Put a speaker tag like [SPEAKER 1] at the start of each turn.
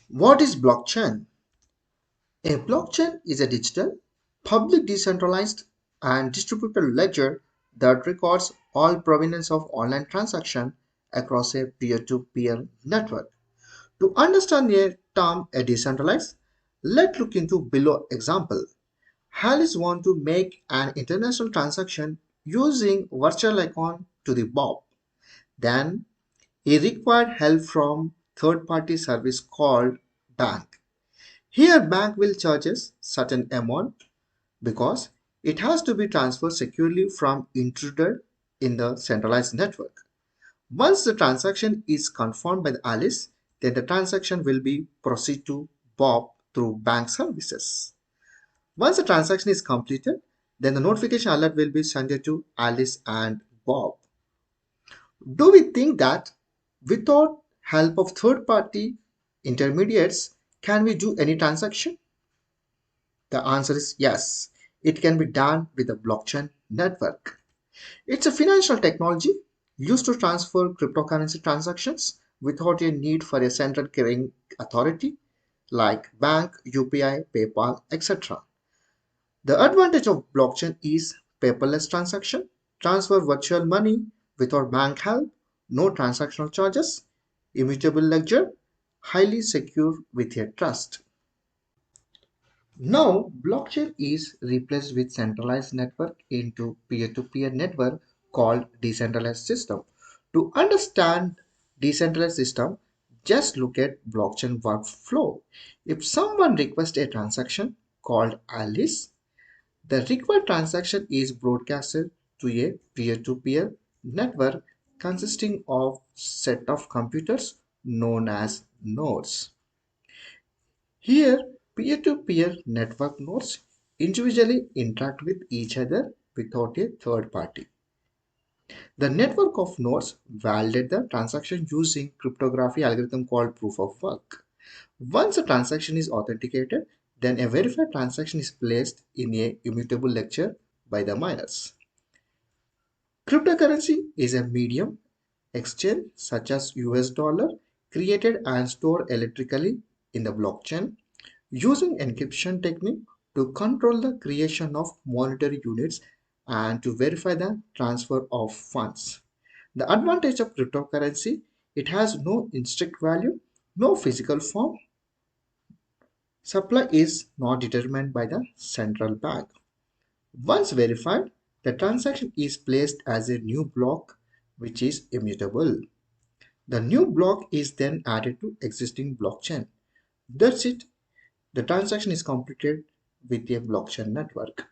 [SPEAKER 1] What is blockchain? A blockchain is a digital, public decentralized and distributed ledger that records all provenance of online transaction across a peer-to-peer network. To understand a term a decentralized, let's look into below example. Alice want to make an international transaction using virtual account to the Bob. Then he required help from third-party service called bank. Here bank will charges certain amount because it has to be transferred securely from intruder in the centralized network. Once the transaction is confirmed by the Alice, then the transaction will be proceed to Bob through bank services. Once the transaction is completed, then the notification alert will be sent to Alice and Bob. Do we think that without help of third party intermediates can we do any transaction? The answer is yes. It can be done with a blockchain network. It's a financial technology used to transfer cryptocurrency transactions without a need for a central clearing authority like bank, UPI, PayPal, etc. The advantage of blockchain is paperless transaction, transfer virtual money without bank help, no transactional charges, immutable ledger, highly secure with a trust. Now, blockchain is replaced with centralized network into peer-to-peer network called decentralized system. To understand decentralized system, just look at blockchain workflow. If someone requests a transaction called Alice, the required transaction is broadcasted to a peer-to-peer network consisting of set of computers known as nodes. Here, peer-to-peer network nodes individually interact with each other without a third party. The network of nodes validate the transaction using cryptography algorithm called proof of work. Once a transaction is authenticated, then a verified transaction is placed in a immutable ledger by the miners. Cryptocurrency is a medium exchange such as US dollar created and stored electrically in the blockchain using encryption technique to control the creation of monetary units and to verify the transfer of funds. The advantage of cryptocurrency, it has no intrinsic value, no physical form. Supply is not determined by the central bank. Once verified, the transaction is placed as a new block which is immutable. The new block is then added to existing blockchain. That's it. The transaction is completed with a blockchain network.